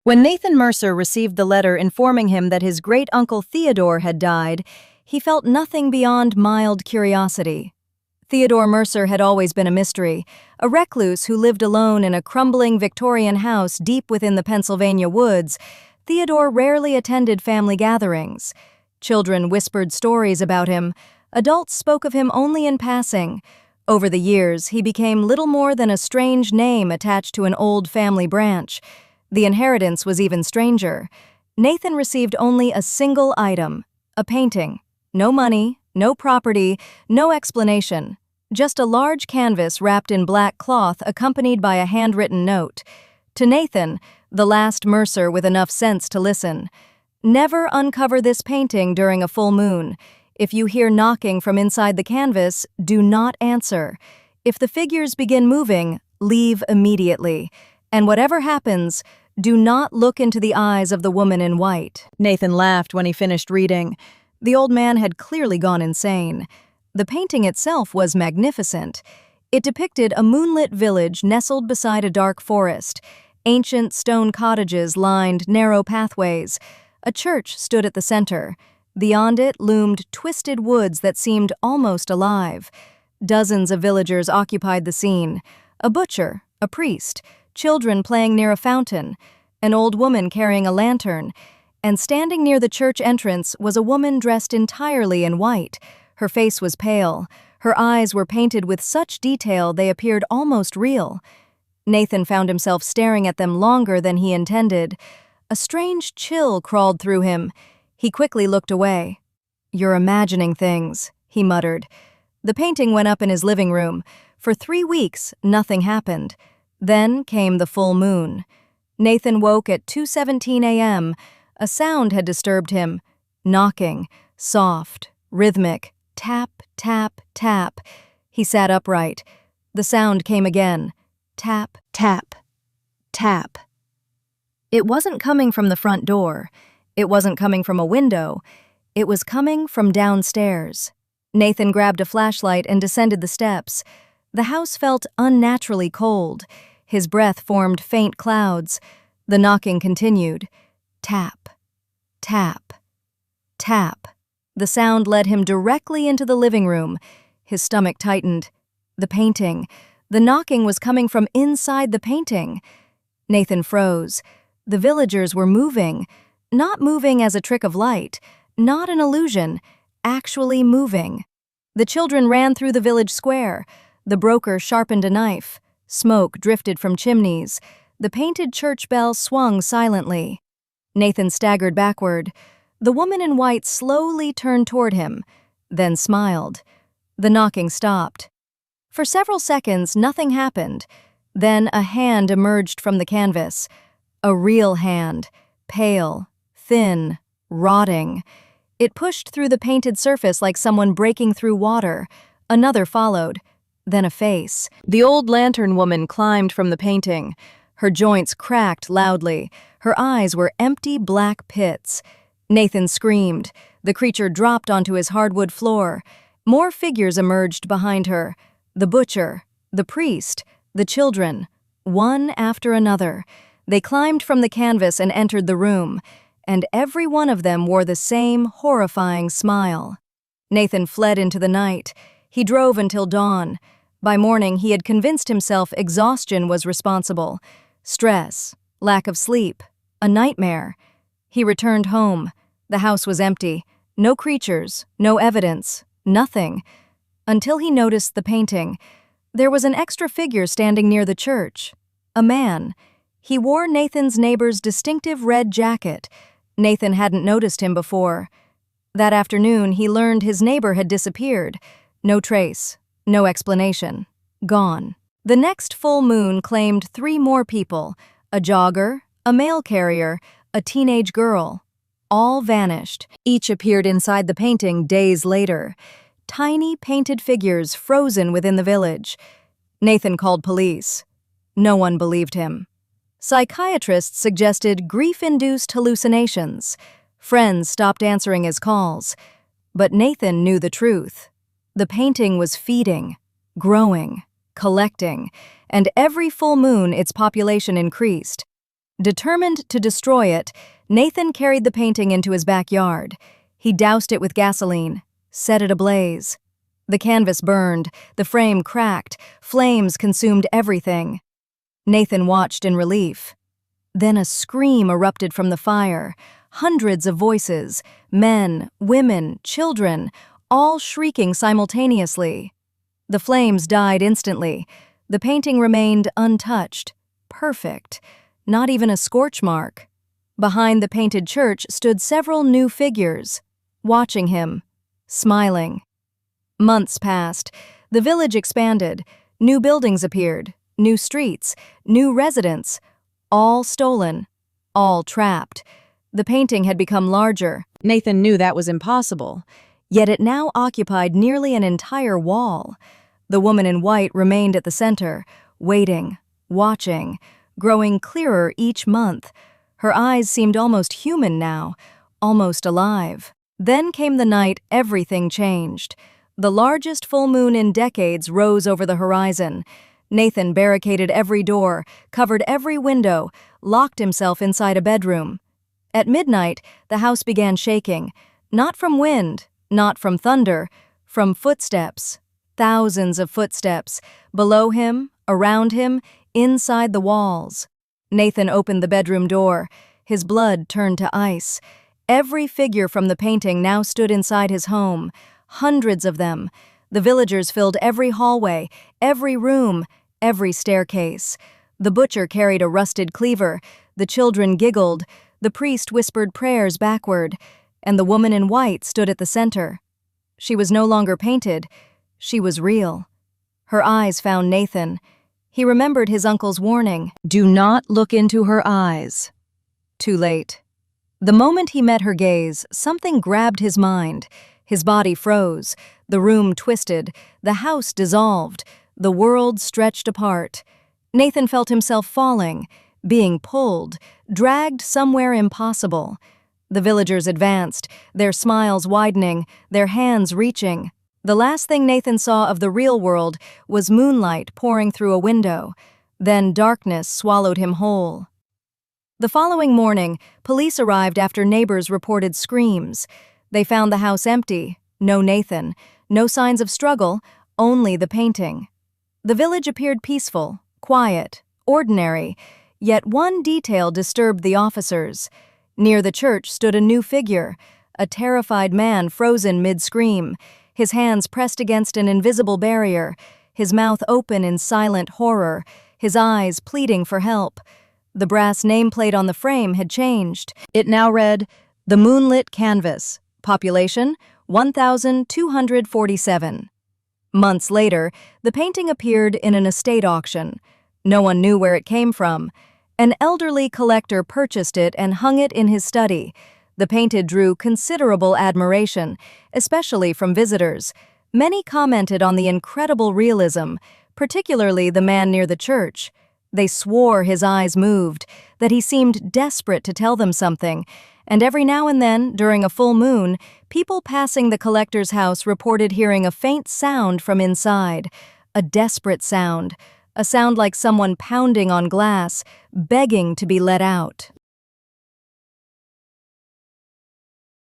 When Nathan Mercer received the letter informing him that his great-uncle Theodore had died, he felt nothing beyond mild curiosity. Theodore Mercer had always been a mystery, a recluse who lived alone in a crumbling Victorian house deep within the Pennsylvania woods. Theodore rarely attended family gatherings. Children whispered stories about him. Adults spoke of him only in passing. Over the years, he became little more than a strange name attached to an old family branch. The inheritance was even stranger. Nathan received only a single item, a painting. No money, no property, no explanation. Just a large canvas wrapped in black cloth accompanied by a handwritten note. To Nathan, the last Mercer with enough sense to listen. Never uncover this painting during a full moon. If you hear knocking from inside the canvas, do not answer. If the figures begin moving, leave immediately. And whatever happens, do not look into the eyes of the woman in white. Nathan laughed when he finished reading. The old man had clearly gone insane. The painting itself was magnificent. It depicted a moonlit village nestled beside a dark forest. Ancient stone cottages lined narrow pathways. A church stood at the center. Beyond it loomed twisted woods that seemed almost alive. Dozens of villagers occupied the scene. A butcher, a priest, children playing near a fountain, an old woman carrying a lantern, and standing near the church entrance was a woman dressed entirely in white. Her face was pale. Her eyes were painted with such detail they appeared almost real. Nathan found himself staring at them longer than he intended. A strange chill crawled through him. He quickly looked away. "You're imagining things," he muttered. The painting went up in his living room. For 3 weeks, nothing happened. Then came the full moon. Nathan woke at 2:17 a.m. A sound had disturbed him. Knocking, soft, rhythmic, tap, tap, tap. He sat upright. The sound came again. Tap, tap, tap. It wasn't coming from the front door. It wasn't coming from a window. It was coming from downstairs. Nathan grabbed a flashlight and descended the steps. The house felt unnaturally cold. His breath formed faint clouds. The knocking continued. Tap, tap, tap. The sound led him directly into the living room. His stomach tightened. The painting. The knocking was coming from inside the painting. Nathan froze. The villagers were moving. Not moving as a trick of light. Not an illusion. Actually moving. The children ran through the village square. The broker sharpened a knife. Smoke drifted from chimneys. The painted church bell swung silently. Nathan staggered backward. The woman in white slowly turned toward him, then smiled. The knocking stopped. For several seconds, nothing happened. Then a hand emerged from the canvas. A real hand, pale, thin, rotting. It pushed through the painted surface like someone breaking through water. Another followed. Then a face. The old lantern woman climbed from the painting. Her joints cracked loudly. Her eyes were empty black pits. Nathan screamed. The creature dropped onto his hardwood floor. More figures emerged behind her. The butcher, the priest, the children, one after another. They climbed from the canvas and entered the room, and every one of them wore the same horrifying smile. Nathan fled into the night. He drove until dawn. By morning, he had convinced himself exhaustion was responsible. Stress, lack of sleep, a nightmare. He returned home. The house was empty. No creatures, no evidence, nothing. Until he noticed the painting. There was an extra figure standing near the church. A man. He wore Nathan's neighbor's distinctive red jacket. Nathan hadn't noticed him before. That afternoon, he learned his neighbor had disappeared. No trace. No explanation. Gone. The next full moon claimed 3 more people, a jogger, a mail carrier, a teenage girl. All vanished. Each appeared inside the painting days later. Tiny painted figures frozen within the village. Nathan called police. No one believed him. Psychiatrists suggested grief-induced hallucinations. Friends stopped answering his calls. But Nathan knew the truth. The painting was feeding, growing, collecting, and every full moon its population increased. Determined to destroy it, Nathan carried the painting into his backyard. He doused it with gasoline, set it ablaze. The canvas burned, the frame cracked, flames consumed everything. Nathan watched in relief. Then a scream erupted from the fire. Hundreds of voices, men, women, children, all shrieking simultaneously. The flames died instantly. The painting remained untouched, perfect, not even a scorch mark. Behind the painted church stood several new figures, watching him, smiling. Months passed. The village expanded. New buildings appeared, new streets, new residents, all stolen, all trapped. The painting had become larger. Nathan knew that was impossible, yet it now occupied nearly an entire wall. The woman in white remained at the center, waiting, watching, growing clearer each month. Her eyes seemed almost human now, almost alive. Then came the night everything changed. The largest full moon in decades rose over the horizon. Nathan barricaded every door, covered every window, locked himself inside a bedroom. At midnight, the house began shaking, not from wind, not from thunder, from footsteps. Thousands of footsteps, below him, around him, inside the walls. Nathan opened the bedroom door. His blood turned to ice. Every figure from the painting now stood inside his home. Hundreds of them. The villagers filled every hallway, every room, every staircase. The butcher carried a rusted cleaver. The children giggled. The priest whispered prayers backward. And the woman in white stood at the center. She was no longer painted. She was real. Her eyes found Nathan. He remembered his uncle's warning, "Do not look into her eyes." Too late. The moment he met her gaze, something grabbed his mind. His body froze, the room twisted, the house dissolved, the world stretched apart. Nathan felt himself falling, being pulled, dragged somewhere impossible. The villagers advanced, their smiles widening, their hands reaching. The last thing Nathan saw of the real world was moonlight pouring through a window. Then darkness swallowed him whole. The following morning, police arrived after neighbors reported screams. They found the house empty, no Nathan, no signs of struggle, only the painting. The village appeared peaceful, quiet, ordinary, yet one detail disturbed the officers. Near the church stood a new figure, a terrified man frozen mid-scream, his hands pressed against an invisible barrier, his mouth open in silent horror, his eyes pleading for help. The brass nameplate on the frame had changed. It now read, "The Moonlit Canvas. Population, 1,247. Months later, the painting appeared in an estate auction. No one knew where it came from. An elderly collector purchased it and hung it in his study. The painting drew considerable admiration, especially from visitors. Many commented on the incredible realism, particularly the man near the church. They swore his eyes moved, that he seemed desperate to tell them something, and every now and then, during a full moon, people passing the collector's house reported hearing a faint sound from inside, a desperate sound, a sound like someone pounding on glass, begging to be let out.